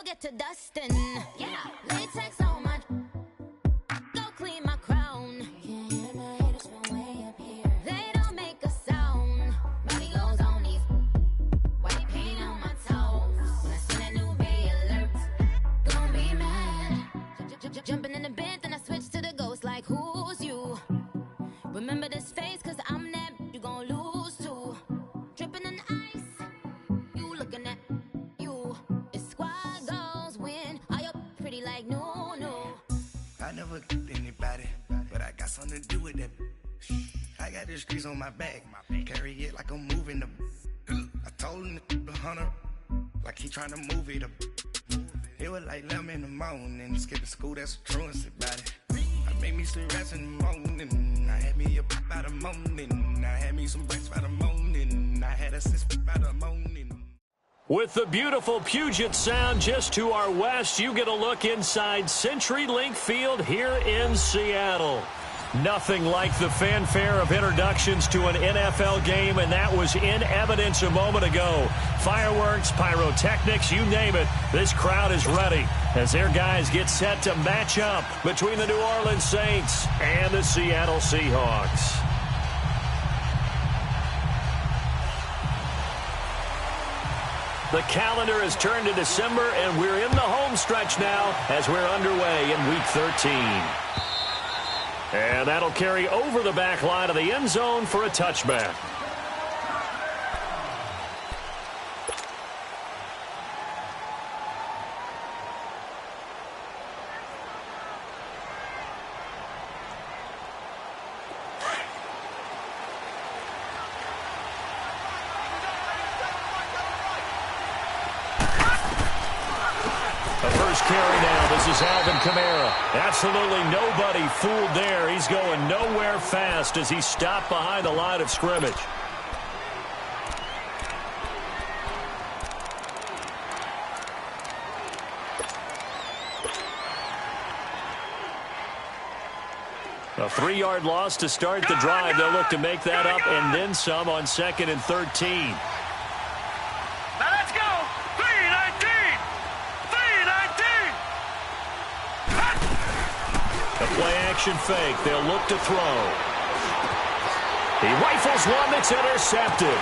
I'll get to dustin'. Yeah, latex on my. Go clean my crown. Can't hear my haters from way up here. They don't make a sound. Money goes on these. White paint on my toes. When I see that new bay alert, gonna be mad. Jumping in the bed, then I switch to the ghost like who's you? Remember this face, cause I'm that you gon' lose too. Dripping in ice, you looking at you. It's squad goals win. Are you pretty like no? I never did anybody, but I got something to do with that. I got the streets on my back, carry it like I'm moving the. I told him the hunter, like he trying to move it up. It was like 11 in the morning, skipping school, that's a truancy about it. I made me some rest in the morning, I had me a pop by the morning, I had me some breaks by the morning, I had a six by the morning. With the beautiful Puget Sound just to our west, you get a look inside CenturyLink Field here in Seattle. Nothing like the fanfare of introductions to an NFL game, and that was in evidence a moment ago. Fireworks, pyrotechnics, you name it, this crowd is ready as their guys get set to match up between the New Orleans Saints and the Seattle Seahawks. The calendar has turned to December, and we're in the home stretch now as we're underway in Week 13. And that'll carry over the back line of the end zone for a touchback. This is Alvin Kamara. Absolutely nobody fooled there. He's going nowhere fast as he's stopped behind the line of scrimmage. A 3-yard loss to start the drive. They'll look to make that up and then some on 2nd and 13. Play-action fake. They'll look to throw. He rifles one that's intercepted.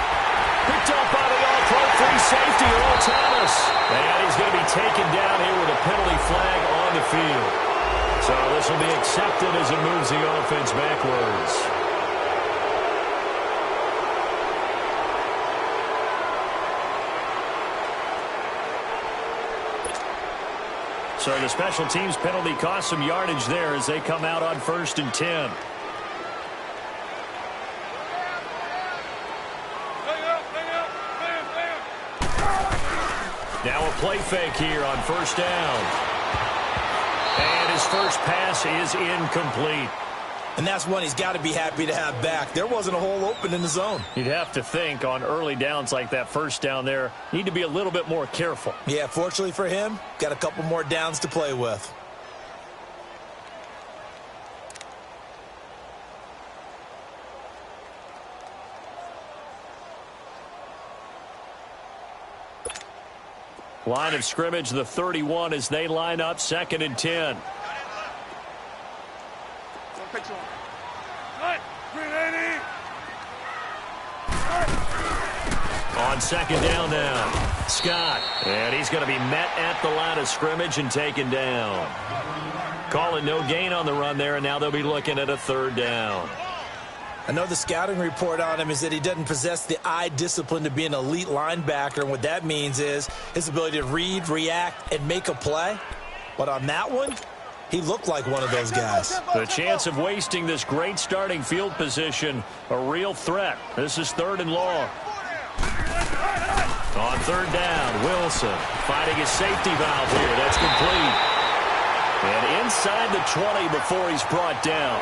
Picked up by the all-pro free safety, Earl Thomas. And he's going to be taken down here with a penalty flag on the field. So this will be accepted as it moves the offense backwards. So the special teams penalty cost some yardage there as they come out on 1st and 10. Now a play fake here on 1st down. And his first pass is incomplete. And that's one he's got to be happy to have back. There wasn't a hole open in the zone. You'd have to think on early downs like that 1st down there, need to be a little bit more careful. Yeah, fortunately for him, got a couple more downs to play with. Line of scrimmage, the 31 as they line up 2nd and 10. On 2nd down now, Scott. And he's going to be met at the line of scrimmage and taken down. Calling no gain on the run there, and now they'll be looking at a 3rd down. I know the scouting report on him is that he doesn't possess the eye discipline to be an elite linebacker, and what that means is his ability to read, react, and make a play. But on that one, he looked like one of those guys. The chance of wasting this great starting field position, a real threat. This is 3rd and long. On 3rd down, Wilson finding his safety valve here. That's complete. And inside the 20 before he's brought down.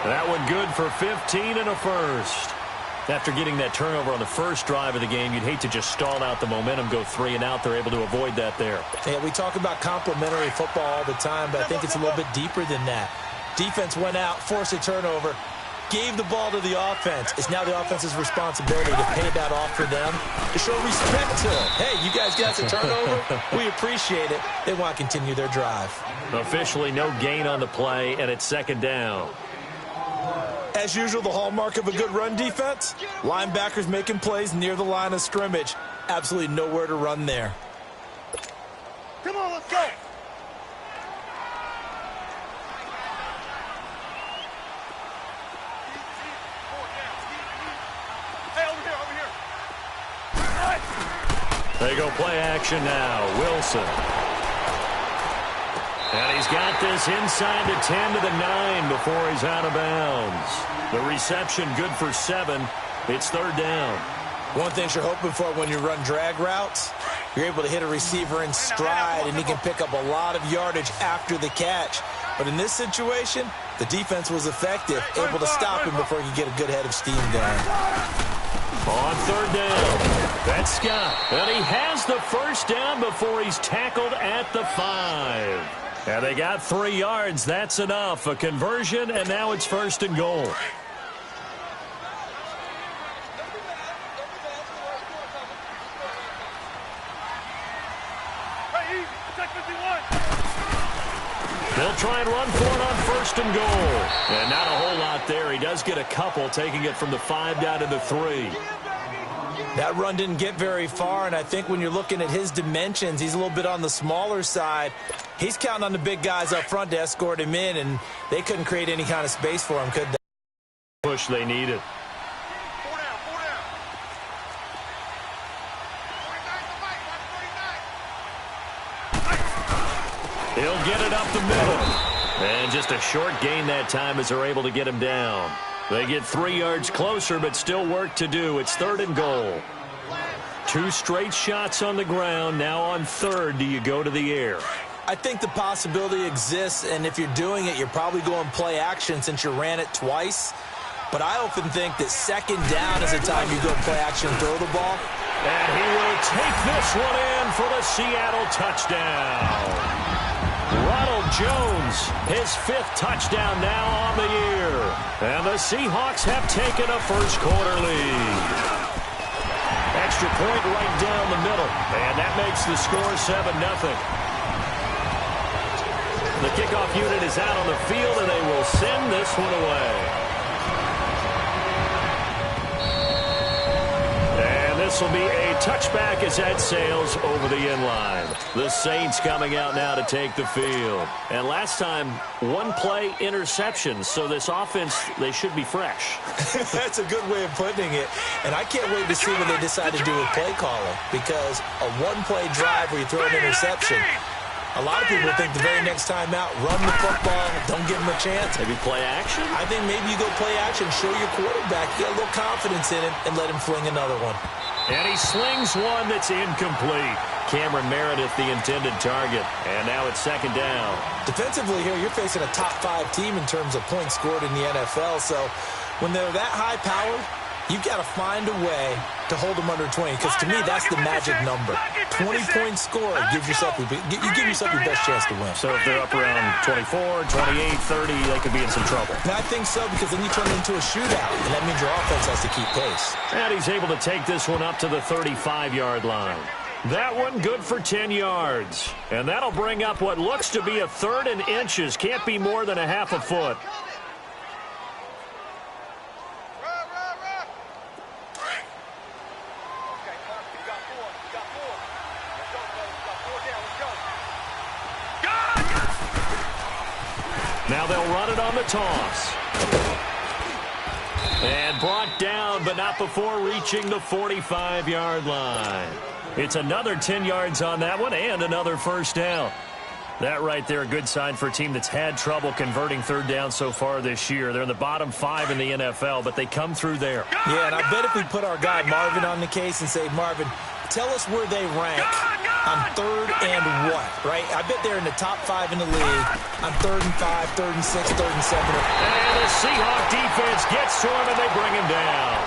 That one good for 15 and a first. After getting that turnover on the first drive of the game, you'd hate to just stall out the momentum, go 3 and out. They're able to avoid that there. Yeah, we talk about complementary football all the time, but I think it's a little bit deeper than that. Defense went out, forced a turnover. gave the ball to the offense. It's now the offense's responsibility to pay that off for them, to show respect to them. Hey, you guys got a turnover? We appreciate it. They want to continue their drive. Officially no gain on the play, and it's second down. As usual, the hallmark of a good run defense, linebackers making plays near the line of scrimmage. Absolutely nowhere to run there. Come on, let's go. They go play action now. Wilson. And he's got this inside the 10 to the 9 before he's out of bounds. The reception good for 7. It's third down. One thing you're hoping for when you run drag routes, you're able to hit a receiver in stride, and he can pick up a lot of yardage after the catch. But in this situation, the defense was effective, able to stop him before he could get a good head of steam going. On third down, that's Scott. And he has the first down before he's tackled at the 5. And they got 3 yards. That's enough. A conversion, and now it's first and goal. They'll try and run for it on first and goal. And not a whole lot there. He does get a couple, taking it from the 5 down to the 3. That run didn't get very far, and I think when you're looking at his dimensions, he's a little bit on the smaller side. He's counting on the big guys up front to escort him in, and they couldn't create any kind of space for him, could they? Push they needed. He'll get it up the middle. And just a short gain that time as they're able to get him down. They get 3 yards closer, but still work to do. It's third and goal. 2 straight shots on the ground. Now on third, do you go to the air? I think the possibility exists, and if you're doing it, you're probably going play action since you ran it twice. But I often think that second down is the time you go play action and throw the ball. And he will take this one in for the Seattle touchdown. Ronald Jones, his 5th touchdown now on the year. And the Seahawks have taken a first-quarter lead. Extra point right down the middle. And that makes the score 7-0. The kickoff unit is out on the field, and they will send this one away. This will be a touchback as that sails over the inline. The Saints coming out now to take the field. And last time, 1 play interception, so this offense, they should be fresh. That's a good way of putting it. And I can't wait to see what they decide to do with play calling, because a 1-play drive where you throw an interception, a lot of people think the very next time out, run the football, don't give him a chance. Maybe play action? I think maybe you go play action, show your quarterback, get a little confidence in him, and let him fling another one. And he slings one that's incomplete. Cameron Meredith, the intended target. And now it's second down. Defensively here, you're facing a top 5 team in terms of points scored in the NFL. So when they're that high-powered, you've got to find a way to hold them under 20, because to me, that's the magic number. 20-point score gives yourself, you give yourself your best chance to win. So if they're up around 24, 28, 30, they could be in some trouble. And I think so, because then you turn it into a shootout, and that means your offense has to keep pace. And he's able to take this one up to the 35-yard line. That one good for 10 yards. And that'll bring up what looks to be a 3rd and inches. Can't be more than a half a foot. Now they'll run it on the toss. And brought down, but not before reaching the 45-yard line. It's another 10 yards on that one and another first down. That right there, a good sign for a team that's had trouble converting third down so far this year. They're in the bottom 5 in the NFL, but they come through there. Yeah, and I bet if we put our guy Marvin on the case and say, Marvin, tell us where they rank on 3rd and what, right? I bet they're in the top 5 in the league on 3rd and 5, 3rd and 6, 3rd and 7. And the Seahawk defense gets to him, and they bring him down.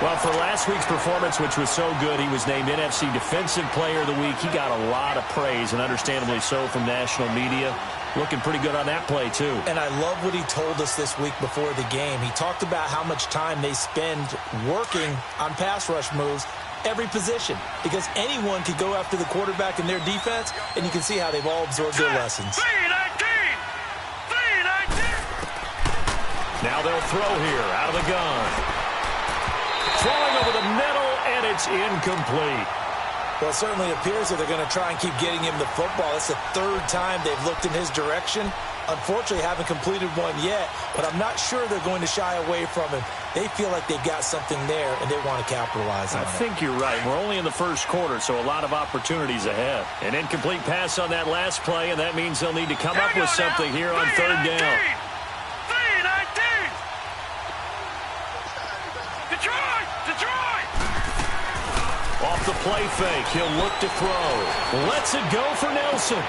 Well, for last week's performance, which was so good, he was named NFC Defensive Player of the Week. He got a lot of praise, and understandably so, from national media. looking pretty good on that play, too. And I love what he told us this week before the game. He talked about how much time they spend working on pass rush moves, every position, because anyone could go after the quarterback in their defense, and you can see how they've all absorbed their lessons. Now they'll throw here out of the gun. Throwing over the middle, and it's incomplete. Well, it certainly appears that they're going to try and keep getting him the football. It's the third time they've looked in his direction. Unfortunately, haven't completed one yet, but I'm not sure they're going to shy away from him. They feel like they've got something there, and they want to capitalize on it. I think you're right. We're only in the first quarter, so a lot of opportunities ahead. An incomplete pass on that last play, and that means they'll need to come up with something here on third down. Off the play fake, he'll look to throw. Lets it go for Nelson.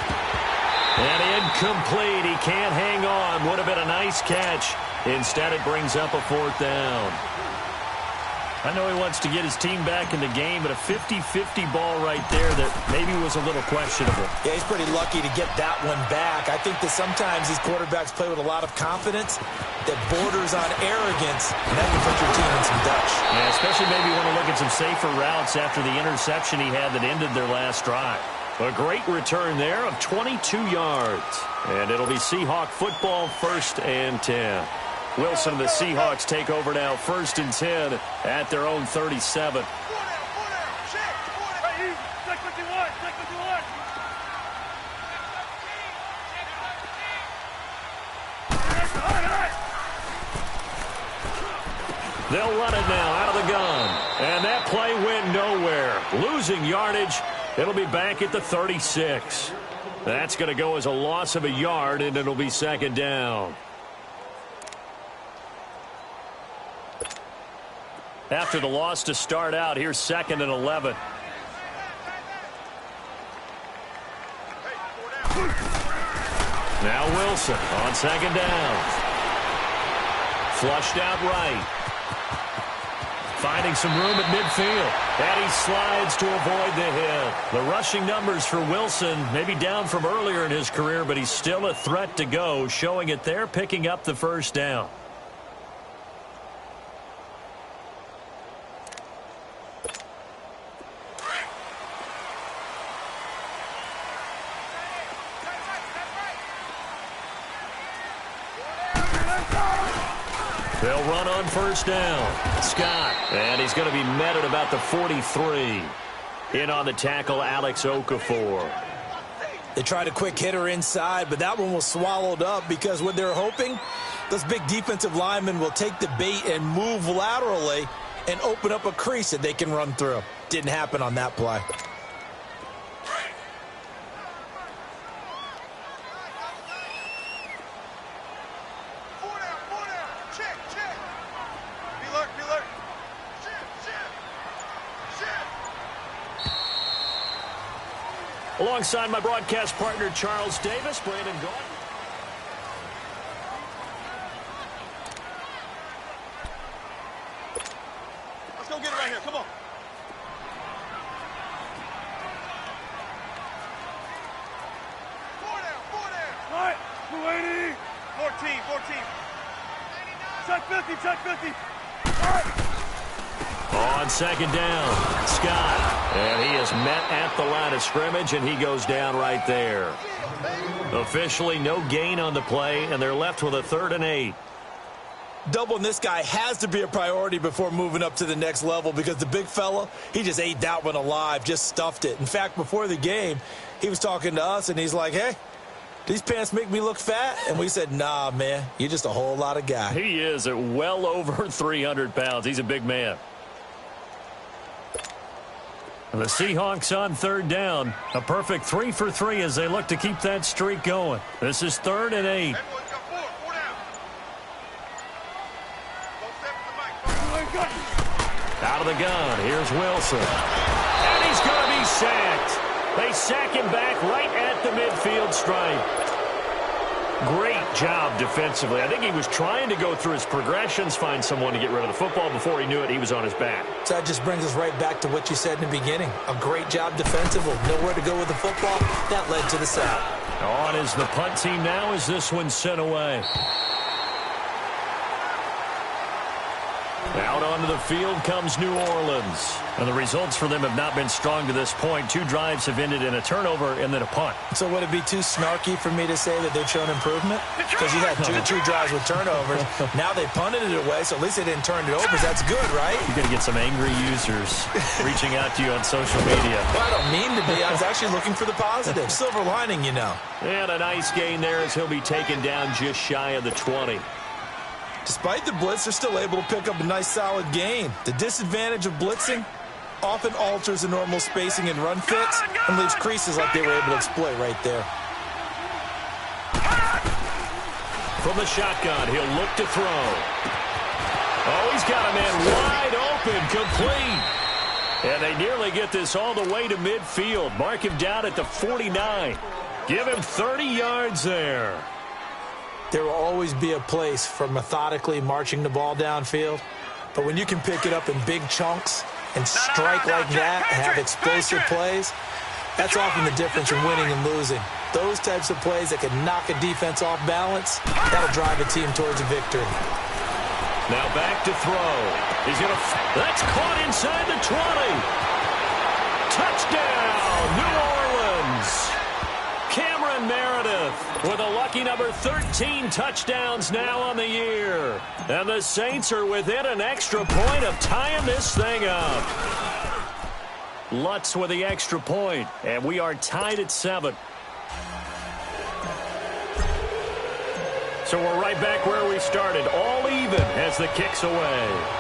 And incomplete. He can't hang on. Would have been a nice catch. Instead, it brings up a fourth down. I know he wants to get his team back in the game, but a 50-50 ball right there that maybe was a little questionable. Yeah, he's pretty lucky to get that one back. I think that sometimes these quarterbacks play with a lot of confidence that borders on arrogance, and that can put your team in some Dutch. Yeah, especially maybe want to look at some safer routes after the interception he had that ended their last drive. A great return there of 22 yards. And it'll be Seahawk football, 1st and 10. Wilson and the Seahawks take over now, 1st and 10 at their own 37. They'll run it now out of the gun. And that play went nowhere. Losing yardage. It'll be back at the 36. That's going to go as a loss of a yard, and it'll be 2nd down. After the loss to start out, here's 2nd and 11. Now Wilson on 2nd down. Flushed out right. Finding some room at midfield. And he slides to avoid the hit. The rushing numbers for Wilson maybe down from earlier in his career, but he's still a threat to go, showing it there, picking up the 1st down. They'll run on 1st down. Scott. And he's going to be met at about the 43. In on the tackle, Alex Okafor. They tried a quick hitter inside, but that one was swallowed up because what they're hoping, those big defensive linemen will take the bait and move laterally and open up a crease that they can run through. Didn't happen on that play. Alongside my broadcast partner, Charles Davis, Brandon Gordon. Let's go get it right here. Come on. Four down. All right, 280. 14. Check 50, check 50. All right. On 2nd down, Scott. And he is met at the line of scrimmage, and he goes down right there. Officially, no gain on the play, and they're left with a 3rd and 8. Doubling this guy has to be a priority before moving up to the next level because the big fella, he just ate that one alive, just stuffed it. In fact, before the game, he was talking to us, and he's like, hey, these pants make me look fat? And we said, nah, man, you're just a whole lot of guy. He is at well over 300 pounds. He's a big man. The Seahawks on 3rd down. A perfect 3 for 3 as they look to keep that streak going. This is 3rd and 8. Out of the gun, here's Wilson. And he's going to be sacked. They sack him back right at the midfield stripe. Great job defensively. I think he was trying to go through his progressions, find someone to get rid of the football. Before he knew it, he was on his back. So that just brings us right back to what you said in the beginning. A great job defensively. Nowhere to go with the football. That led to the sack. On is the punt team now as this one's sent away. Out onto the field comes New Orleans. And the results for them have not been strong to this point. 2 drives have ended in a turnover and then a punt. So would it be too snarky for me to say that they've shown improvement? Because you had two drives with turnovers. Now they punted it away, so at least they didn't turn it over. So that's good, right? You're going to get some angry users reaching out to you on social media. Well, I don't mean to be. I was actually looking for the positive. Silver lining, you know. And a nice gain there as he'll be taken down just shy of the 20. Despite the blitz, they're still able to pick up a nice, solid gain. The disadvantage of blitzing often alters the normal spacing and run fits and leaves creases like they were able to exploit right there. From the shotgun, he'll look to throw. Oh, he's got a man wide open, complete. And they nearly get this all the way to midfield. Mark him down at the 49. Give him 30 yards there. There will always be a place for methodically marching the ball downfield. But when you can pick it up in big chunks and strike like that and have explosive plays, that's often the difference in winning and losing. Those types of plays that can knock a defense off balance, that'll drive a team towards a victory. Now back to throw. He's going to... That's caught inside the 20. Touchdown, New Orleans. Cameron Meredith with a lucky number 13 touchdowns now on the year. And the Saints are within an extra point of tying this thing up. Lutz with the extra point, and we are tied at 7. So we're right back where we started, all even as the kick's away.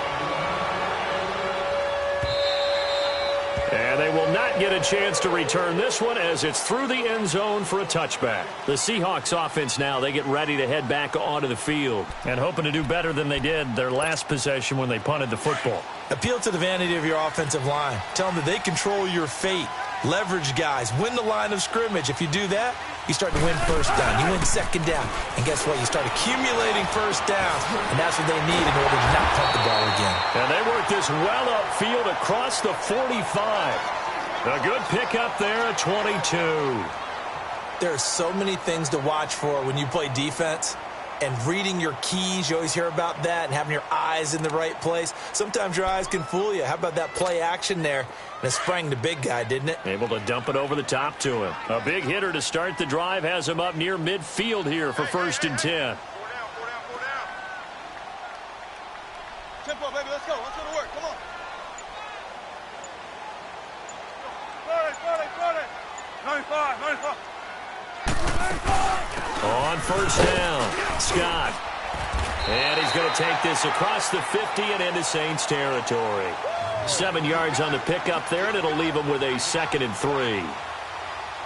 And they will not get a chance to return this one as it's through the end zone for a touchback. The Seahawks offense now, they get ready to head back onto the field and hoping to do better than they did their last possession when they punted the football. Appeal to the vanity of your offensive line. Tell them that they control your fate. Leverage guys. Win the line of scrimmage. If you do that, you start to win first down. You win second down. And guess what? You start accumulating first downs. And that's what they need in order to not punt the ball again. And they work this well upfield across the 45. A good pickup there at 22. There are so many things to watch for when you play defense. And reading your keys, you always hear about that, and having your eyes in the right place. Sometimes your eyes can fool you. How about that play action there? And it sprang the big guy, didn't it? Able to dump it over the top to him. A big hitter to start the drive has him up near midfield here for 1st and 10. Tempo, baby, let's go. Let's go to work. Come on. 95, 95. On 1st down, Scott. And he's going to take this across the 50 and into Saints territory. 7 yards on the pickup there, and it'll leave him with a 2nd and 3.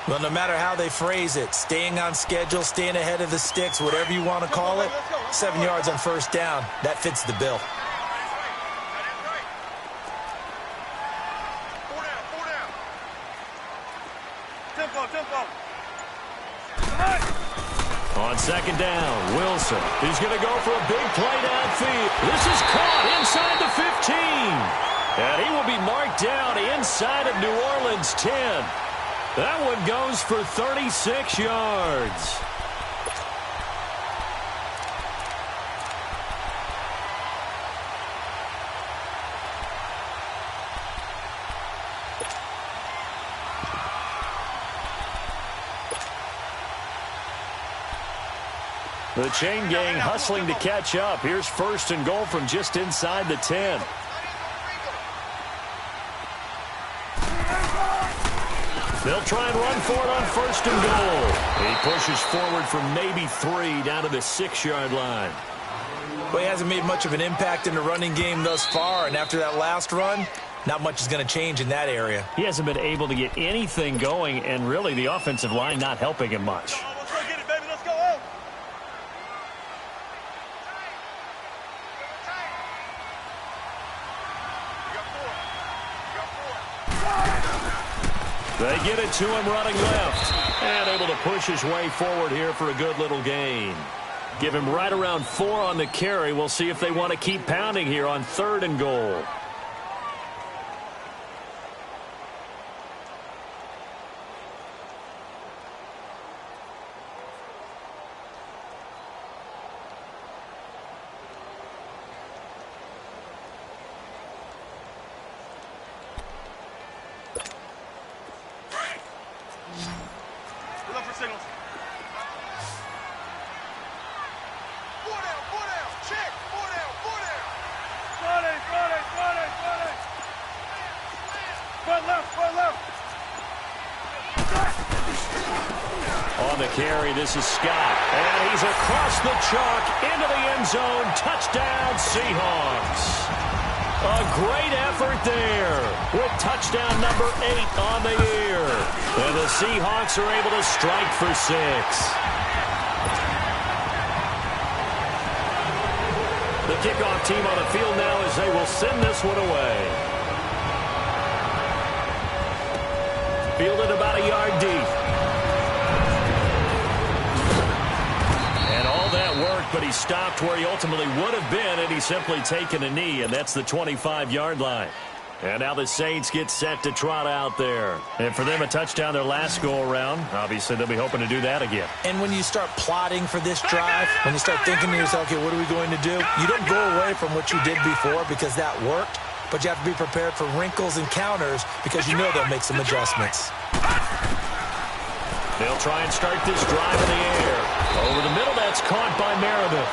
Well, no matter how they phrase it, staying on schedule, staying ahead of the sticks, whatever you want to call it, 7 yards on 1st down, that fits the bill. Tempo. On 2nd down, Wilson. He's going to go for a big play downfield. This is caught inside the 15. And he will be marked down inside of New Orleans 10. That one goes for 36 yards. The chain gang hustling to catch up. Here's 1st and goal from just inside the 10. They'll try and run for it on 1st and goal. He pushes forward from maybe 3 down to the 6-yard line. Well, he hasn't made much of an impact in the running game thus far, and after that last run, not much is going to change in that area. He hasn't been able to get anything going, and really the offensive line not helping him much. Let's go get it, baby. Let's go. They get it to him running left. And able to push his way forward here for a good little gain. Give him right around 4 on the carry. We'll see if they want to keep pounding here on 3rd and goal. look for signals. Four down, check. Four down. Friday. Front left. On the carry, this is Scott. And he's across the chalk into the end zone. Touchdown, Seahawks. A great effort there with touchdown number 8 on the year. And the Seahawks are able to strike for 6. The kickoff team on the field now as they will send this one away. Fielded about a yard deep. And all that worked, but he stopped where he ultimately would have been, and he's simply taken a knee, and that's the 25-yard line. And now the Saints get set to trot out there. And for them, a touchdown their last go-around. Obviously, they'll be hoping to do that again. And when you start plotting for this drive, when you start thinking to yourself, okay, what are we going to do? You don't go away from what you did before because that worked, but you have to be prepared for wrinkles and counters because you know they'll make some adjustments. They'll try and start this drive in the air. Over the middle, that's caught by Meredith.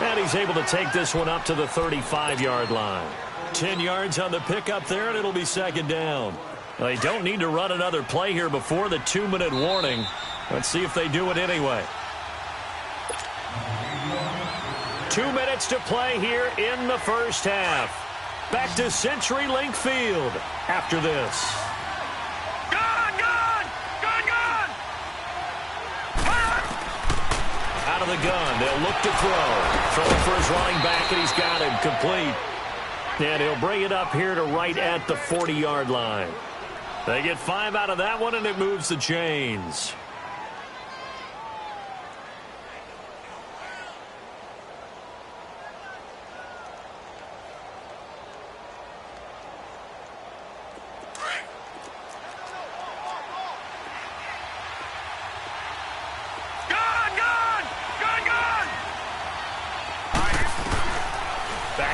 And he's able to take this one up to the 35-yard line. 10 yards on the pickup there, and it'll be second down. They don't need to run another play here before the 2-minute warning. Let's see if they do it anyway. 2 minutes to play here in the first half. Back to CenturyLink Field after this. Out of the gun, they'll look to throw. Throwing for his running back, and he's got him complete. And he'll bring it up here to right at the 40-yard line. They get 5 out of that one, and it moves the chains.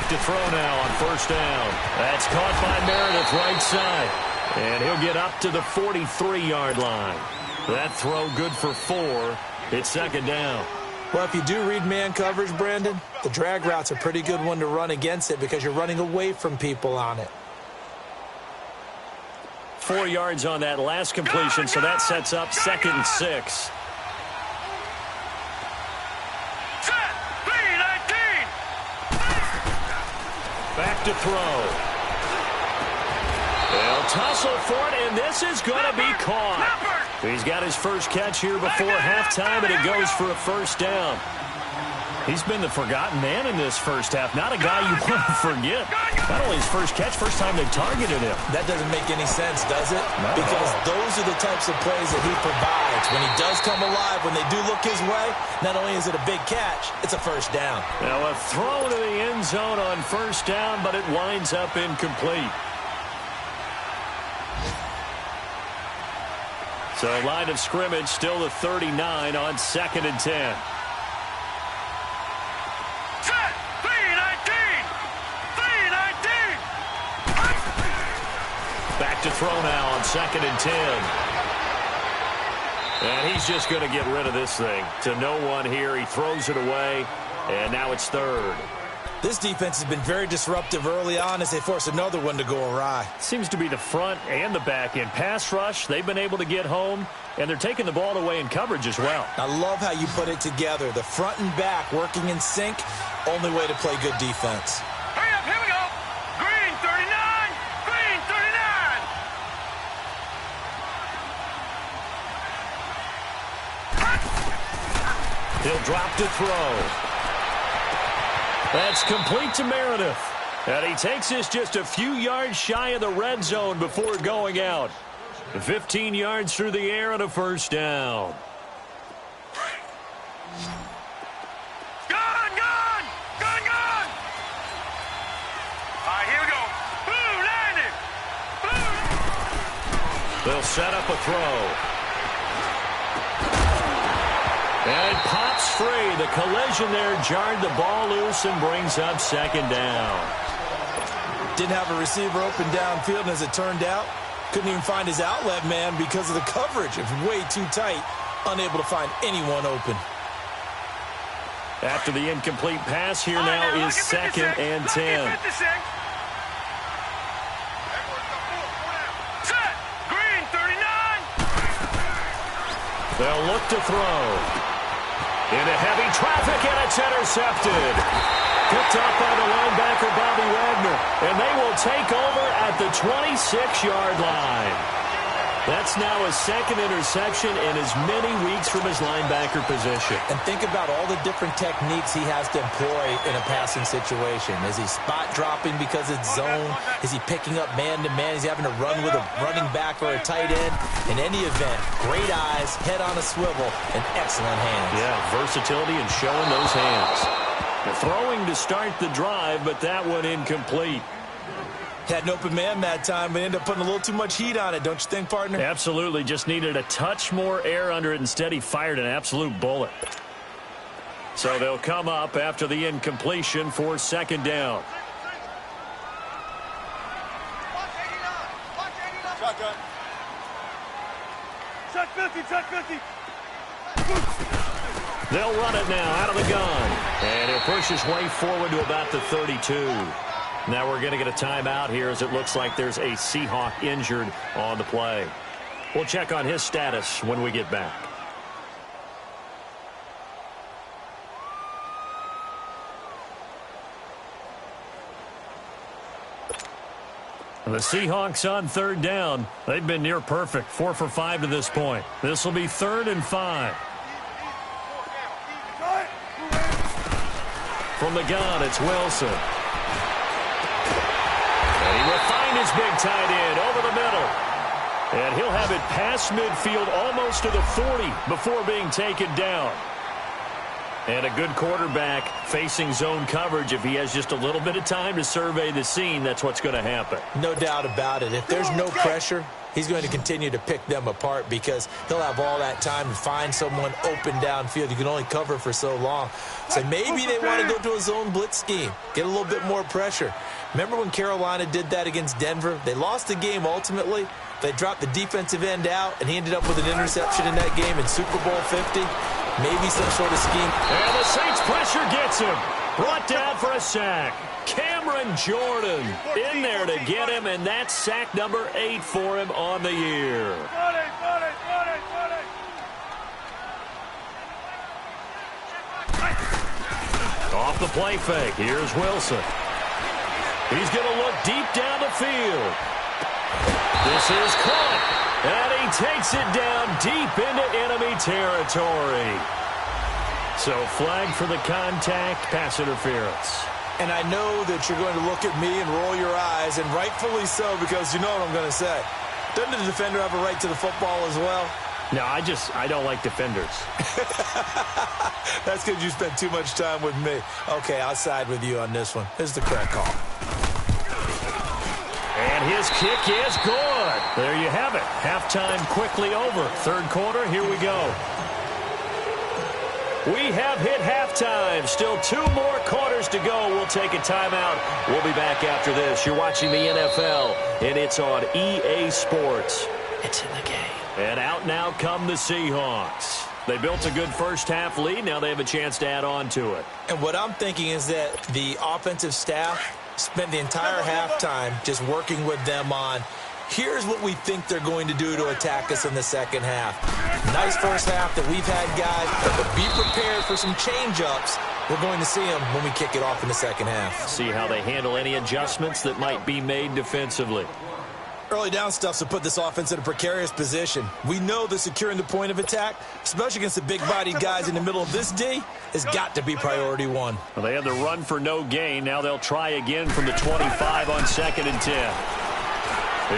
To throw now on first down. That's caught by Meredith right side. And he'll get up to the 43-yard line. That throw good for 4. It's second down. Well, if you do read man coverage, Brandon, the drag route's a pretty good one to run against it because you're running away from people on it. 4 yards on that last completion, so that sets up 2nd and 6. Back to throw. They'll tussle for it, and this is going to be caught. He's got his first catch here before halftime, and it goes for a first down. He's been the forgotten man in this first half. Not a guy you want to forget. Not only his first catch, first time they've targeted him. That doesn't make any sense, does it? Because those are the types of plays that he provides. When he does come alive, when they do look his way, not only is it a big catch, it's a first down. Now a throw to the end zone on first down, but it winds up incomplete. So line of scrimmage still the 39 on 2nd and 10. Back to throw now on 2nd and 10. And he's just going to get rid of this thing. To no one here. He throws it away, and now it's 3rd. This defense has been very disruptive early on as they force another one to go awry. Seems to be the front and the back end. Pass rush, they've been able to get home, and they're taking the ball away in coverage as well. I love how you put it together. The front and back working in sync, only way to play good defense. Hurry up, here we go. Green 39, green 39. He'll drop to throw. That's complete to Meredith. And he takes this just a few yards shy of the red zone before going out. 15 yards through the air and a first down. Gun! Gun! All right, here we go. Boom, landed. Boom. They'll set up a throw. And it pops free. The collision there jarred the ball loose and brings up 2nd down. Didn't have a receiver open downfield, and as it turned out, couldn't even find his outlet man because of the coverage. It was way too tight. unable to find anyone open. After the incomplete pass, here now is 2nd and 10. Set. Green, 39. They'll look to throw. Into heavy traffic, and it's intercepted. Picked up by the linebacker, Bobby Wagner. And they will take over at the 26-yard line. That's now his 2nd interception in as many weeks from his linebacker position. And think about all the different techniques he has to employ in a passing situation. Is he spot dropping because it's zone? Is he picking up man-to-man? Is he having to run with a running back or a tight end? In any event, great eyes, head on a swivel, and excellent hands. Yeah, versatility and showing those hands. The throwing to start the drive, but that one incomplete. Had an open man that time, but ended up putting a little too much heat on it, don't you think, partner? Absolutely. Just needed a touch more air under it. Instead, he fired an absolute bullet. So they'll come up after the incompletion for 2nd down. Shotgun. Check 50, check 50. They'll run it now out of the gun. And he'll push his way forward to about the 32. Now we're going to get a timeout here as it looks like there's a Seahawk injured on the play. We'll check on his status when we get back. The Seahawks on 3rd down. They've been near perfect, 4 for 5 to this point. This will be 3rd and 5. From the gun, it's Wilson. And he will find his big tight end over the middle. And he'll have it past midfield almost to the 40 before being taken down. And a good quarterback facing zone coverage. If he has just a little bit of time to survey the scene, that's what's going to happen. No doubt about it. If there's no pressure, he's going to continue to pick them apart because he'll have all that time to find someone open downfield. You can only cover for so long. So maybe they want to go to a zone blitz scheme, get a little bit more pressure. Remember when Carolina did that against Denver? They lost the game ultimately. They dropped the defensive end out, and he ended up with an interception in that game in Super Bowl 50. Maybe some sort of scheme. And the Saints pressure gets him. Brought down for a sack. Cameron Jordan in there to get him, and that's sack number 8 for him on the year. Off the play fake, here's Wilson. He's going to look deep down the field. This is caught, and he takes it down deep into enemy territory. So flag for the contact, pass interference. And I know that you're going to look at me and roll your eyes, and rightfully so, because you know what I'm going to say. Doesn't the defender have a right to the football as well? No, I don't like defenders. That's because you spent too much time with me. Okay, I'll side with you on this one. This is the correct call. And his kick is good. There you have it. Halftime quickly over. 3rd quarter, here we go. We have hit halftime. Still 2 more quarters to go. We'll take a timeout. We'll be back after this. You're watching the NFL, and it's on EA Sports. It's in the game. And out now come the Seahawks. They built a good first-half lead. Now they have a chance to add on to it. And what I'm thinking is that the offensive staff spent the entire halftime just working with them on, here's what we think they're going to do to attack us in the second half. Nice first half that we've had, guys, but be prepared for some change-ups. We're going to see them when we kick it off in the second half. See how they handle any adjustments that might be made defensively. Early down stuff's to put this offense in a precarious position. We know that securing the point of attack, especially against the big-bodied guys in the middle of this D, has got to be priority 1. Well, they had the run for no gain. Now they'll try again from the 25 on 2nd and 10.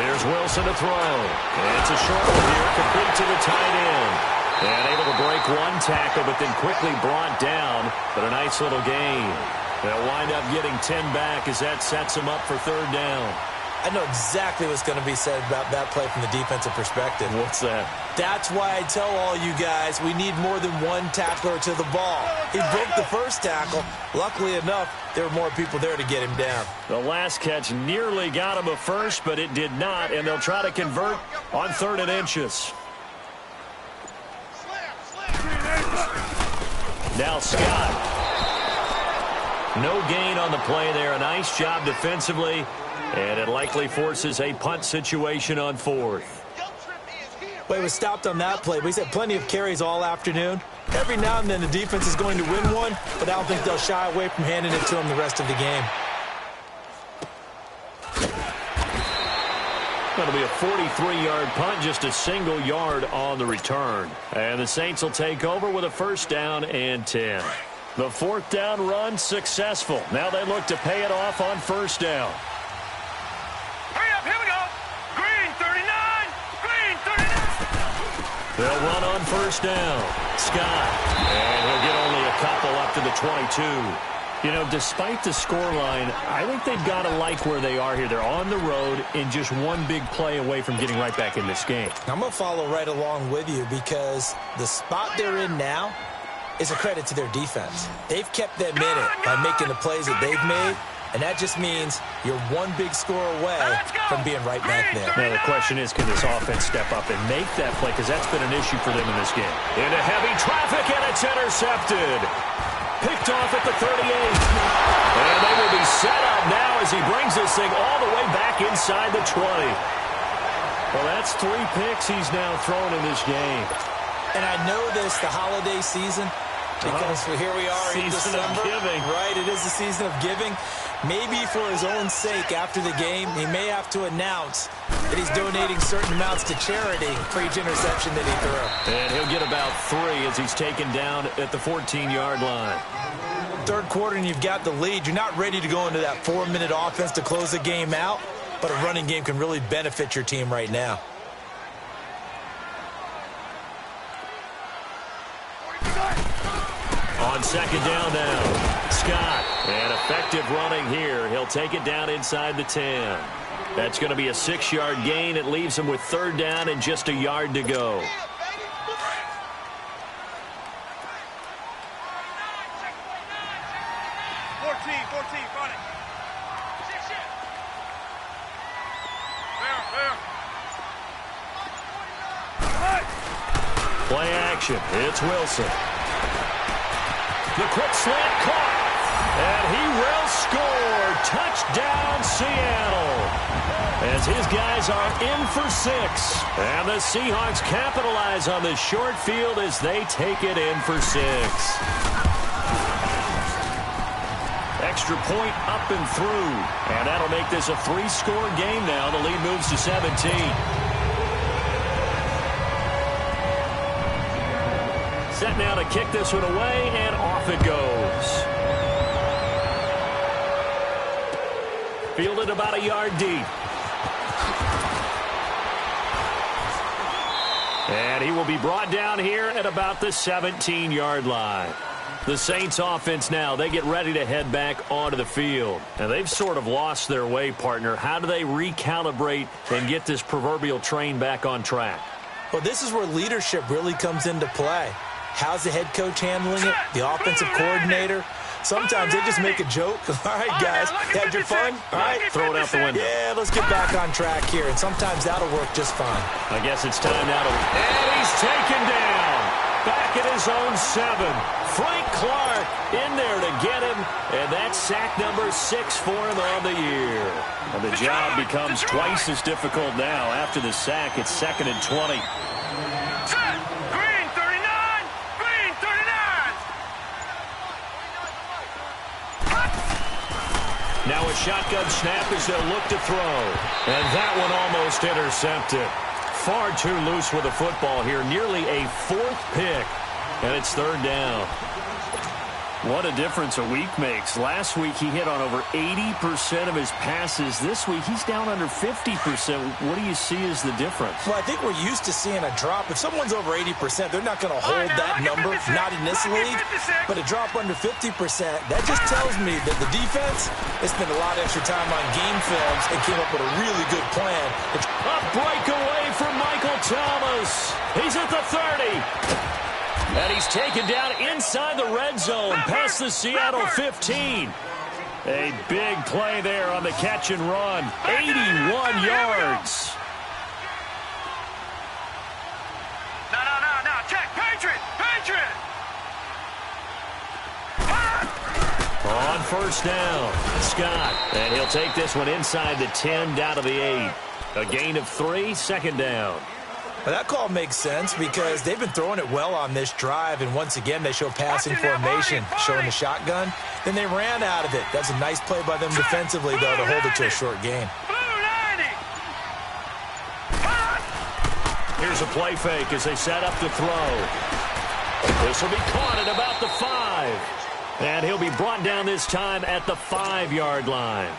Here's Wilson to throw. And it's a short one here, complete to the tight end. And able to break one tackle, but then quickly brought down. But a nice little gain. They'll wind up getting 10 back as that sets them up for 3rd down. I know exactly what's going to be said about that play from the defensive perspective. What's that? That's why I tell all you guys we need more than one tackler to the ball. He broke the first tackle. Luckily enough, there were more people there to get him down. The last catch nearly got him a first, but it did not, and they'll try to convert on 3rd and inches. Now Scott. No gain on the play there. A nice job defensively, and it likely forces a punt situation on 4th. Well, he was stopped on that play, but he's had plenty of carries all afternoon. Every now and then the defense is going to win one, but I don't think they'll shy away from handing it to him the rest of the game. That'll be a 43-yard punt, just a single yard on the return. And the Saints will take over with a 1st down and 10. The 4th down run successful. Now they look to pay it off on 1st down. Hurry up, here we go. Green 39, green 39. They'll run on 1st down. Scott. And he'll get only a couple up to the 22. You know, despite the scoreline, I think they've got to like where they are here. They're on the road and just one big play away from getting right back in this game. I'm going to follow right along with you because the spot they're in now is a credit to their defense. They've kept them in it by making the plays that they've made, and that just means you're one big score away from being right back there. Now, the question is, can this offense step up and make that play? Because that's been an issue for them in this game. Into heavy traffic, and it's intercepted. Picked off at the 38. And they will be set up now as he brings this thing all the way back inside the 20. Well, that's 3 picks he's now thrown in this game. And I know this, the holiday season, because here we are in Season of December. giving. Right, it is the season of giving. Maybe for his own sake after the game, he may have to announce that he's donating certain amounts to charity for each interception that he threw. And he'll get about 3 as he's taken down at the 14-yard line. 3rd quarter and you've got the lead. You're not ready to go into that 4-minute offense to close the game out, but a running game can really benefit your team right now. On 2nd down now, Scott. And effective running here. He'll take it down inside the 10. That's going to be a 6-yard gain. It leaves him with 3rd down and just a yard to go. Play action. It's Wilson. The quick slant caught. And he will score. Touchdown, Seattle. As his guys are in for 6. And the Seahawks capitalize on the short field as they take it in for 6. Extra point up and through. And that'll make this a 3-score game now. The lead moves to 17. Set now to kick this one away, and off it goes. Fielded about a yard deep. And he will be brought down here at about the 17-yard line. The Saints offense now, they get ready to head back onto the field. And they've sort of lost their way, partner. How do they recalibrate and get this proverbial train back on track? Well, this is where leadership really comes into play. How's the head coach handling it? The offensive coordinator? Sometimes they just make a joke. All right, guys, had your fun? All right, throw it out the window. Yeah, let's get back on track here. And sometimes that'll work just fine. I guess it's time now to... And he's taken down. Back at his own 7. Frank Clark in there to get him. And that's sack number 6 for him on the year. And the job becomes twice as difficult now. After the sack, it's 2nd and 20. Now a shotgun snap as they'll look to throw. And that one almost intercepted. Far too loose with the football here. Nearly a 4th pick. And it's 3rd down. What a difference a week makes. Last week he hit on over 80% of his passes. This week he's down under 50%. What do you see as the difference? Well, I think we're used to seeing a drop. If someone's over 80%, they're not going to hold that number, not in this league. But a drop under 50%, that just tells me that the defense has spent a lot of extra time on game films and came up with a really good plan. A breakaway from Michael Thomas. He's at the 30. And he's taken down inside the red zone, past the Seattle 15. A big play there on the catch and run. 81 yards. No. Check. Patriot. On first down, Scott. And he'll take this one inside the 10 down to the 8. A gain of 3, second down. Well, that call makes sense because they've been throwing it well on this drive, and once again they show passing formation, showing the shotgun. Then they ran out of it. That's a nice play by them defensively, though, to hold it to a short gain. Here's a play fake as they set up to throw. This will be caught at about the 5. And he'll be brought down this time at the 5-yard line.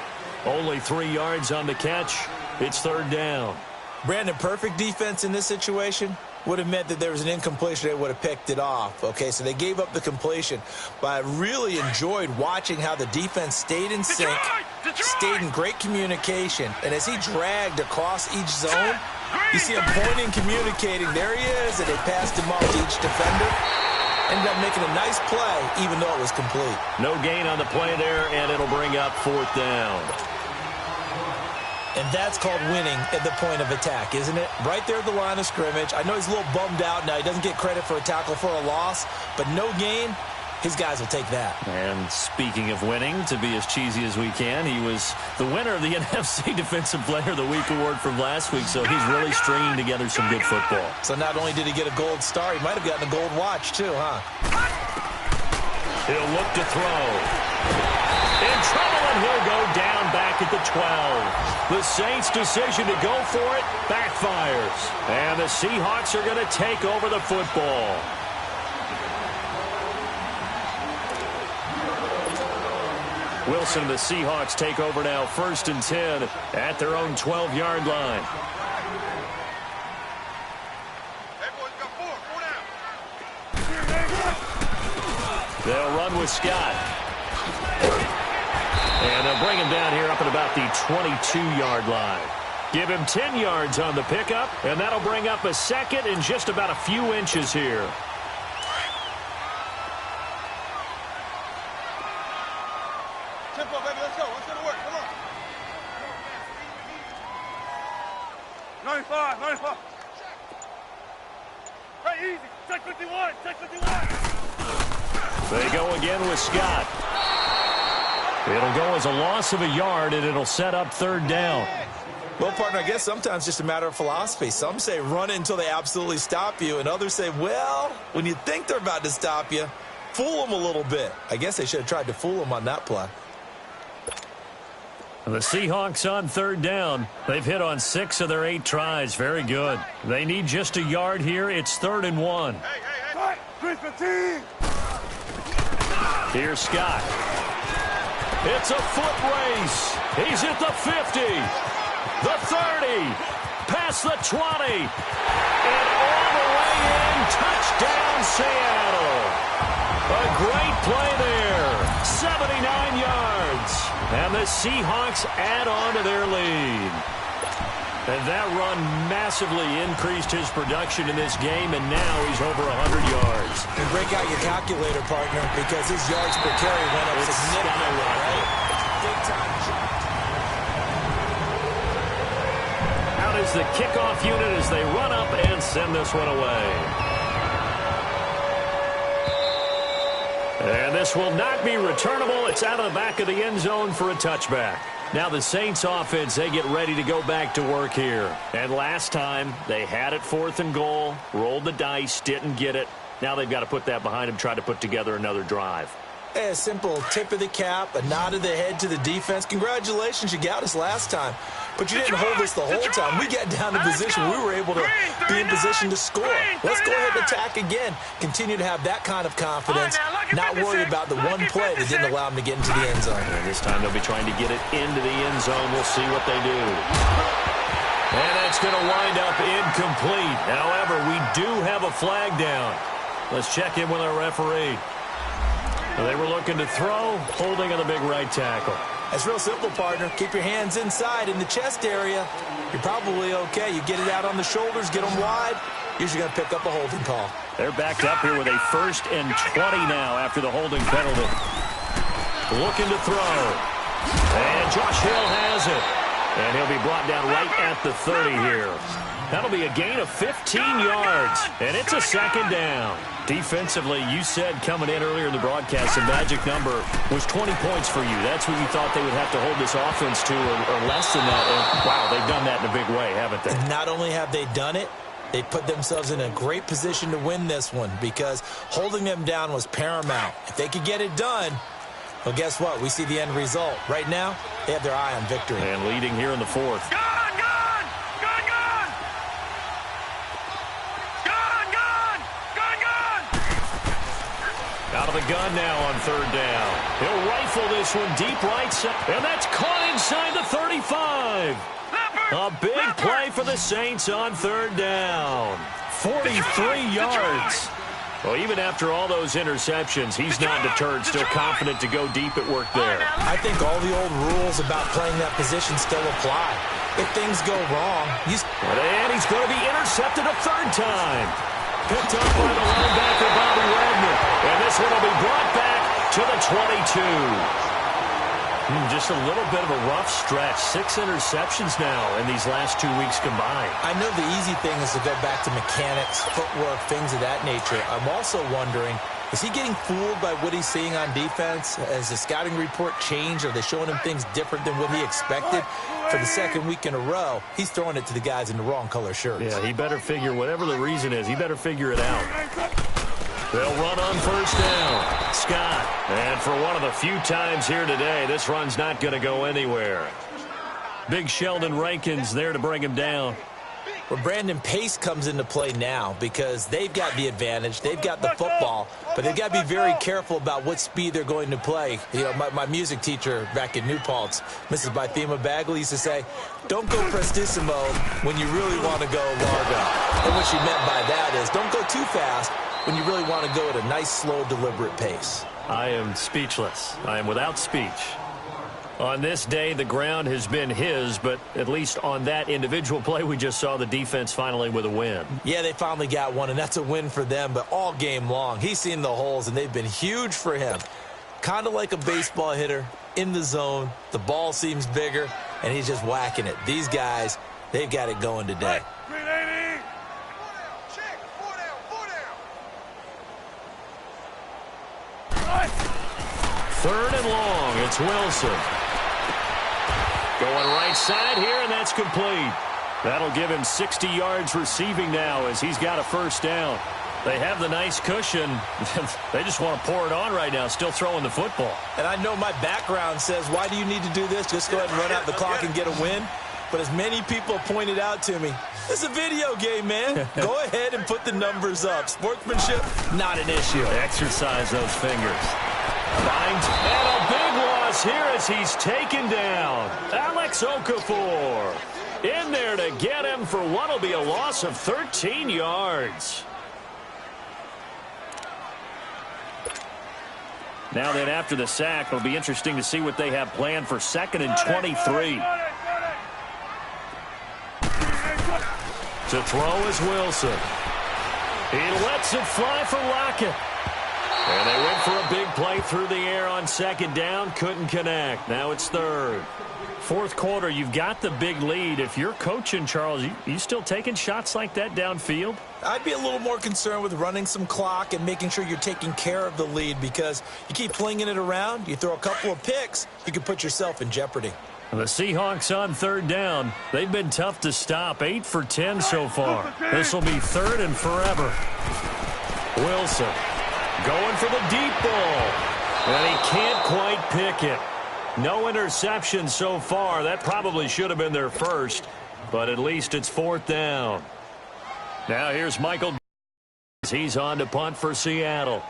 Only 3 yards on the catch. It's third down. Brandon, perfect defense in this situation would have meant that there was an incompletion. They would have picked it off. Okay, so they gave up the completion. But I really enjoyed watching how the defense stayed in sync, stayed in great communication. And as he dragged across each zone, you see him pointing, communicating. There he is, and they passed him off to each defender. Ended up making a nice play, even though it was complete. No gain on the play there, and it'll bring up fourth down. And that's called winning at the point of attack, isn't it? Right there at the line of scrimmage. I know he's a little bummed out now. He doesn't get credit for a tackle for a loss, but no gain, his guys will take that. And speaking of winning, to be as cheesy as we can, he was the winner of the NFC Defensive Player of the Week award from last week, so he's really stringing together some good football. So not only did he get a gold star, he might have gotten a gold watch too, huh? He'll look to throw. In trouble, and he'll go down back at the 12. The Saints' decision to go for it backfires. And the Seahawks are going to take over the football. Wilson, the Seahawks take over now, 1st and 10 at their own 12-yard line. Hey, boys, got four down. They'll run with Scott. And they'll bring him down here up at about the 22-yard line. Give him 10 yards on the pickup, and that'll bring up a second in just about a few inches here. Tempo, baby, let's go. Let's go to work. Come on. 95, 95. Hey, easy. Check 51, check 51. They go again with Scott. It'll go as a loss of a yard, and it'll set up third down. Well, partner, I guess sometimes just a matter of philosophy. Some say run it until they absolutely stop you, and others say, well, when you think they're about to stop you, fool them a little bit. I guess they should have tried to fool them on that play. The Seahawks on third down. They've hit on 6 of their 8 tries. Very good. They need just a yard here. It's 3rd and 1. Hey, 315. Here's Scott. It's a foot race. He's at the 50, the 30, past the 20, and all the way in. Touchdown, Seattle. A great play there. 79 yards. And the Seahawks add on to their lead. And that run massively increased his production in this game, and now he's over 100 yards. And break out your calculator, partner, because his yards per carry went up significantly, right? Big time jump. Out is the kickoff unit as they run up and send this one away. And this will not be returnable. It's out of the back of the end zone for a touchback. Now the Saints offense, they get ready to go back to work here. And last time, they had it 4th and goal, rolled the dice, didn't get it. Now they've got to put that behind them, try to put together another drive. A simple tip of the cap, a nod of the head to the defense. Congratulations, you got us last time. But you didn't hold us the whole time. We got down to position. We were able to be in position to score. Let's go ahead and attack again. Continue to have that kind of confidence. Not worry about the one play that didn't allow them to get into the end zone. And this time they'll be trying to get it into the end zone. We'll see what they do. And that's going to wind up incomplete. However, we do have a flag down. Let's check in with our referee. They were looking to throw, holding on the big right tackle. That's real simple, partner. Keep your hands inside in the chest area. You're probably okay. You get it out on the shoulders, get them wide. Usually going to pick up a holding call. They're backed up here with a 1st and 20 now after the holding penalty. Looking to throw. And Josh Hill has it. And he'll be brought down right at the 30 here. That'll be a gain of 15 yards, and it's a second down. Defensively, you said coming in earlier in the broadcast, the magic number was 20 points for you. That's what you thought they would have to hold this offense to, or less than that. And, wow, they've done that in a big way, haven't they? And not only have they done it, they put themselves in a great position to win this one because holding them down was paramount. If they could get it done, well, guess what? We see the end result. Right now, they have their eye on victory. And leading here in the fourth. Out of the gun now on third down. He'll rifle this one deep right side. And that's caught inside the 35. A big play for the Saints on third down. 43 yards. Well, even after all those interceptions, he's not deterred, still confident to go deep at work there. I think all the old rules about playing that position still apply. If things go wrong, and he's going to be intercepted a third time. Picked up by the linebacker, Bobby Wagner. And this one will be brought back to the 22. Just a little bit of a rough stretch. 6 interceptions now in these last 2 weeks combined. I know the easy thing is to go back to mechanics, footwork, things of that nature. I'm also wondering, is he getting fooled by what he's seeing on defense? Has the scouting report changed? Are they showing him things different than what he expected? For the second week in a row, he's throwing it to the guys in the wrong color shirts. Yeah, he better figure, whatever the reason is, he better figure it out. They'll run on first down. Scott. And for one of the few times here today, this run's not going to go anywhere. Big Sheldon Rankins there to bring him down. Well, Brandon, pace comes into play now because they've got the advantage. They've got the football, but they've got to be very careful about what speed they're going to play. You know, my music teacher back in New Paltz, Mrs. Bythema Bagley, used to say, don't go prestissimo when you really want to go largo. And what she meant by that is don't go too fast when you really want to go at a nice, slow, deliberate pace. I am speechless. I am without speech. On this day, the ground has been his, but at least on that individual play, we just saw the defense finally with a win. Yeah, they finally got one, and that's a win for them, but all game long, he's seen the holes, and they've been huge for him. Kind of like a baseball hitter in the zone. The ball seems bigger, and he's just whacking it. These guys, they've got it going today. Third and long, it's Wilson. Going right side here, and that's complete. That'll give him 60 yards receiving now as he's got a first down. They have the nice cushion. They just want to pour it on right now, still throwing the football. And I know my background says, why do you need to do this? Just go ahead and run out the clock and get a win. But as many people pointed out to me, it's a video game, man. Go ahead and put the numbers up. Sportsmanship, not an issue. Exercise those fingers. Finds, and a big loss here as he's taken down. Alex Okafor in there to get him for what will be a loss of 13 yards. Now then, after the sack, it'll be interesting to see what they have planned for 2nd and 23. To throw is Wilson. He lets it fly for Lockett. And they went for a big play through the air on 2nd down. Couldn't connect. Now it's 3rd. 4th quarter, you've got the big lead. If you're coaching, Charles, you still taking shots like that downfield? I'd be a little more concerned with running some clock and making sure you're taking care of the lead because you keep flinging it around, you throw a couple of picks, you can put yourself in jeopardy. The Seahawks on 3rd down. They've been tough to stop. 8 for 10 so far. This will be 3rd and forever. Wilson going for the deep ball. And he can't quite pick it. No interception so far. That probably should have been their first. But at least it's 4th down. Now here's Michael. He's on to punt for Seattle.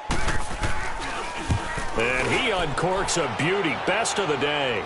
And he uncorks a beauty. Best of the day.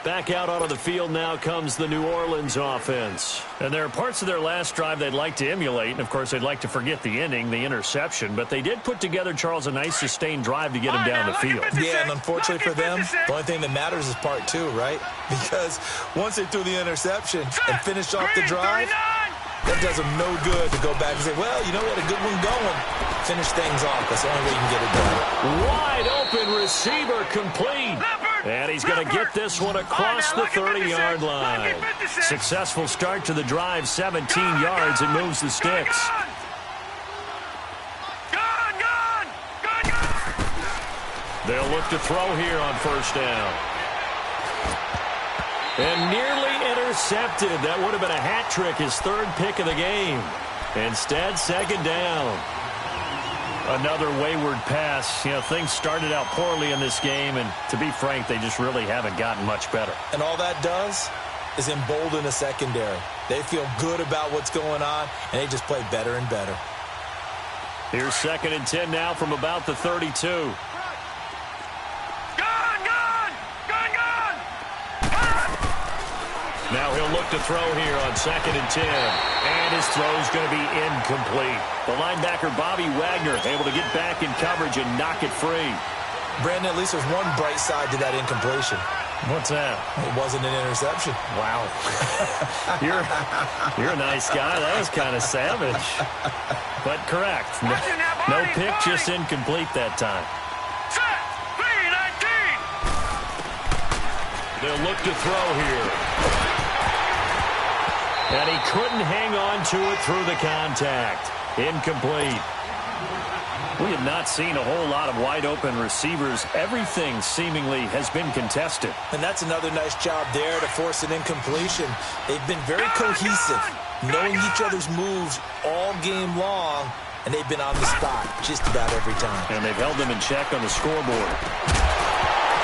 Back out onto the field now comes the New Orleans offense. And there are parts of their last drive they'd like to emulate. And, of course, they'd like to forget the ending, the interception. But they did put together, Charles, a nice sustained drive to get him down the field. Yeah, and unfortunately for them, the only thing that matters is part 2, right? Because once they threw the interception and finished off the drive, that does them no good to go back and say, well, you know what, a good one going. Finish things off. That's the only way you can get it done. Wide open receiver complete. And he's going to get this one across the 30-yard line. Successful start to the drive, 17 yards, and moves the sticks. They'll look to throw here on first down. And nearly intercepted. That would have been a hat trick, his third pick of the game. Instead, second down. Another wayward pass. You know, things started out poorly in this game, and to be frank, they just really haven't gotten much better. And all that does is embolden the secondary. They feel good about what's going on, and they just play better and better. Here's 2nd and 10 now from about the 32. Now he'll look to throw here on 2nd and 10. And his throw's going to be incomplete. The linebacker, Bobby Wagner, able to get back in coverage and knock it free. Brandon, at least there's one bright side to that incompletion. What's that? It wasn't an interception. Wow. You're a nice guy. That was kind of savage. But correct. No pick, just incomplete that time. They'll look to throw here. And he couldn't hang on to it through the contact. Incomplete. We have not seen a whole lot of wide-open receivers. Everything seemingly has been contested. And that's another nice job there to force an incompletion. They've been very cohesive, knowing each other's moves all game long, and they've been on the spot just about every time. And they've held them in check on the scoreboard.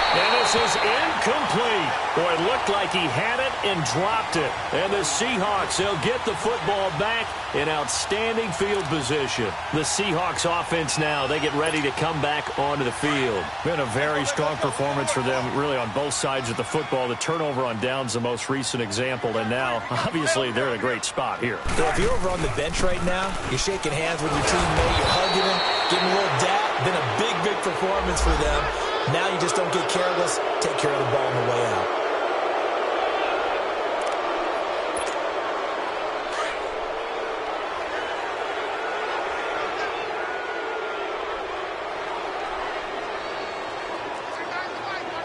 And this is incomplete. Boy, it looked like he had it and dropped it. And the Seahawks, they'll get the football back in outstanding field position. The Seahawks offense now, they get ready to come back onto the field. Been a very strong performance for them, really, on both sides of the football. The turnover on downs, the most recent example. And now, obviously, they're in a great spot here. Yeah, if you're over on the bench right now, you're shaking hands with your teammate, you're hugging him, giving a little dap. Been a big, big performance for them. Now you just don't get careless. Take care of the ball on the way out.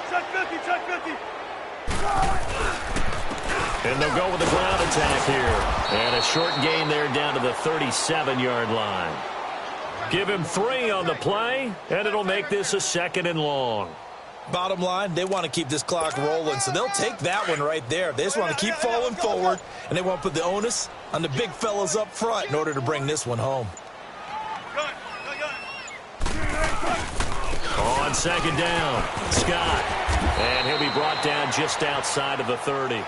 Check 50. And they'll go with the ground attack here. And a short gain there down to the 37-yard line. Give him 3 on the play, and it'll make this a 2nd and long. Bottom line, they want to keep this clock rolling, so they'll take that one right there. They just want to keep falling forward, and they want to put the onus on the big fellas up front in order to bring this one home. On 2nd down, Scott. And he'll be brought down just outside of the 30.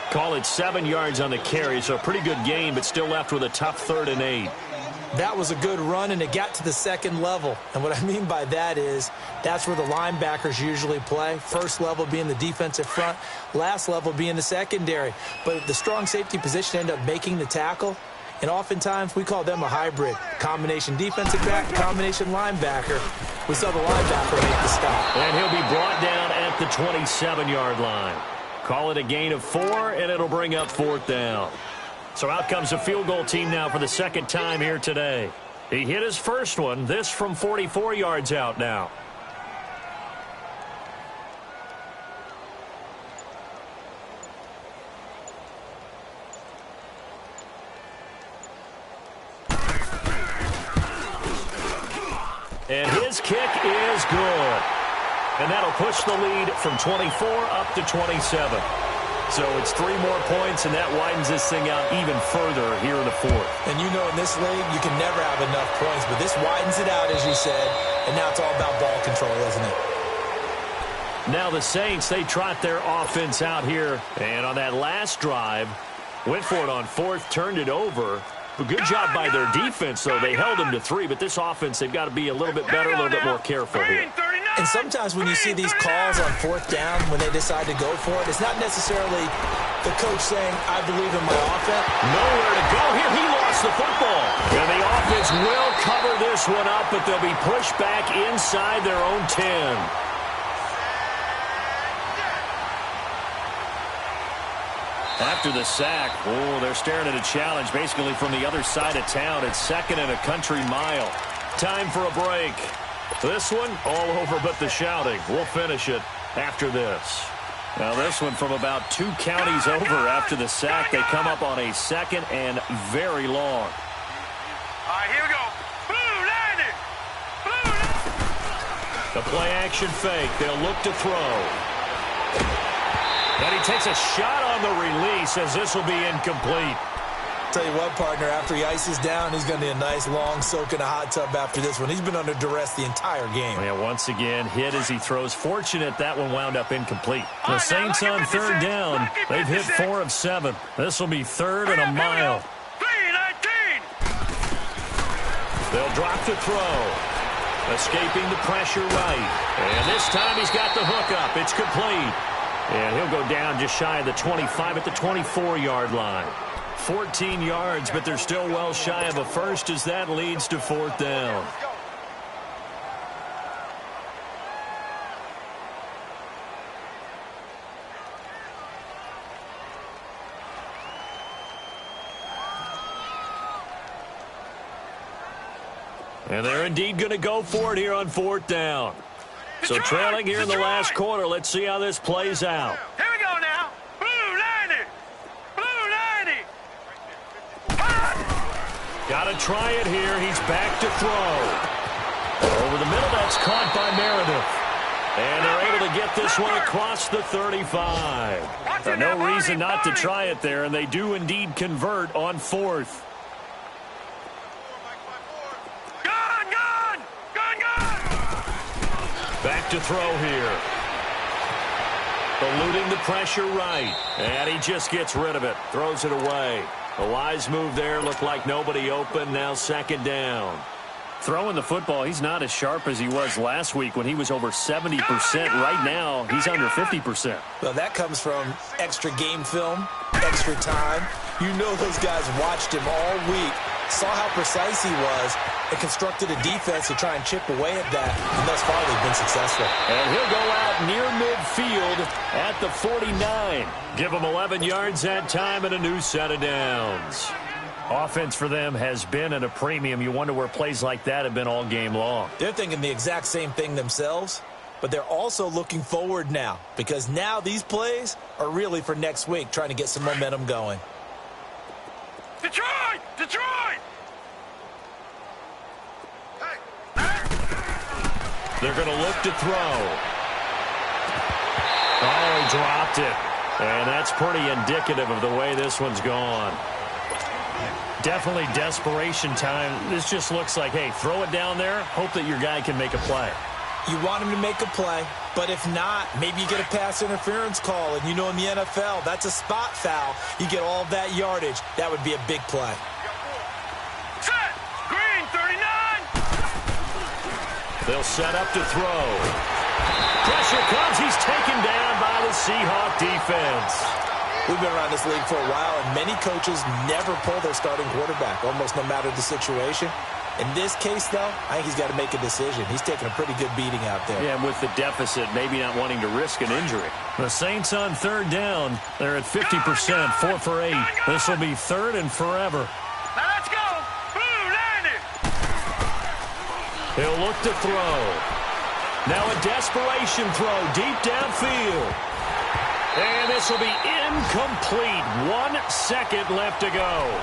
Call it 7 yards on the carry, so a pretty good gain, but still left with a tough 3rd and 8. That was a good run, and it got to the second level. And what I mean by that is that's where the linebackers usually play. First level being the defensive front, last level being the secondary. But the strong safety position ended up making the tackle, and oftentimes we call them a hybrid. Combination defensive back, combination linebacker. We saw the linebacker make the stop. And he'll be brought down at the 27-yard line. Call it a gain of 4, and it'll bring up 4th down. So out comes a field goal team now for the second time here today. He hit his first one, this from 44 yards out now. And his kick is good. And that'll push the lead from 24 up to 27. So it's 3 more points, and that widens this thing out even further here in the 4th. And you know in this league, you can never have enough points, but this widens it out, as you said, and now it's all about ball control, isn't it? Now the Saints, they trot their offense out here, and on that last drive, went for it on 4th, turned it over. But good job by their defense, though. They held them to 3, but this offense, they've got to be a little bit better, a little bit more careful here. And sometimes when you see these calls on 4th down, when they decide to go for it, it's not necessarily the coach saying, I believe in my offense. Nowhere to go here. He lost the football. And the offense will cover this one up, but they'll be pushed back inside their own 10. After the sack, they're staring at a challenge basically from the other side of town. It's 2nd and a country mile. Time for a break. This one, all over but the shouting. We'll finish it after this. Now this one from about 2 counties over after the sack. They come up on a 2nd and very long. All right, here we go. Blue landed. The play action fake. They'll look to throw. And he takes a shot on the release as this will be incomplete. Tell you what, partner, after he ices down, he's going to need a nice long soak in a hot tub after this one. He's been under duress the entire game. Yeah, once again, hit as he throws. Fortunate that one wound up incomplete. The Saints on 3rd down. They've hit 4 of 7. This will be 3rd and a mile. 3-19. They'll drop the throw. Escaping the pressure right. And this time he's got the hook up. It's complete. And he'll go down just shy of the 25 at the 24-yard line. 14 yards, but they're still well shy of a first as that leads to 4th down. And they're indeed going to go for it here on 4th down. So trailing here in the last quarter. Let's see how this plays out. Here we go now. Blue 90. Blue 90. Got to try it here. He's back to throw. Over the middle, that's caught by Meredith. And they're able to get this one across the 35. No reason not to try it there, and they do indeed convert on 4th. Back to throw here. Eluding the pressure right. And he just gets rid of it. Throws it away. A wise move there. Looked like nobody open. Now 2nd down. Throwing the football, he's not as sharp as he was last week when he was over 70%. Right now, he's under 50%. Well, that comes from extra game film, extra time. You know those guys watched him all week, saw how precise he was, and constructed a defense to try and chip away at that, and thus far they've been successful. And he'll go out near midfield at the 49. Give him 11 yards that time and a new set of downs. Offense for them has been at a premium. You wonder where plays like that have been all game long. They're thinking the exact same thing themselves, but they're also looking forward now, because now these plays are really for next week, trying to get some momentum going. Detroit! Detroit! They're going to look to throw. Oh, he dropped it. And that's pretty indicative of the way this one's gone. Definitely desperation time. This just looks like, hey, throw it down there, hope that your guy can make a play. You want him to make a play, but if not, maybe you get a pass interference call, and you know in the NFL, that's a spot foul. You get all of that yardage. That would be a big play. Set! Green, 39! They'll set up to throw. Pressure comes. He's taken down by the Seahawk defense. We've been around this league for a while, and many coaches never pull their starting quarterback, almost no matter the situation. In this case, though, I think he's got to make a decision. He's taking a pretty good beating out there. Yeah, and with the deficit, maybe not wanting to risk an injury. The Saints on 3rd down. They're at 50%, 4 for 8. This will be 3rd and forever. Now let's go! Blue landed! He'll look to throw. Now a desperation throw deep downfield. And this will be incomplete. 1 second left to go.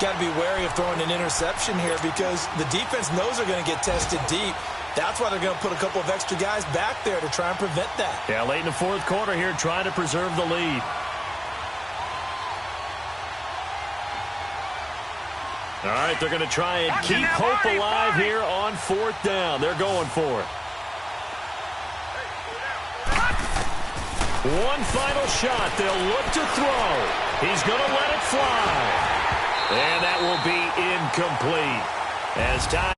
Got to be wary of throwing an interception here because the defense knows they're going to get tested deep. That's why they're going to put a couple of extra guys back there to try and prevent that. Yeah, late in the 4th quarter here, trying to preserve the lead. All right, they're going to try and keep hope alive here on 4th down. They're going for it. One final shot. They'll look to throw. He's going to let it fly. And that will be incomplete. As time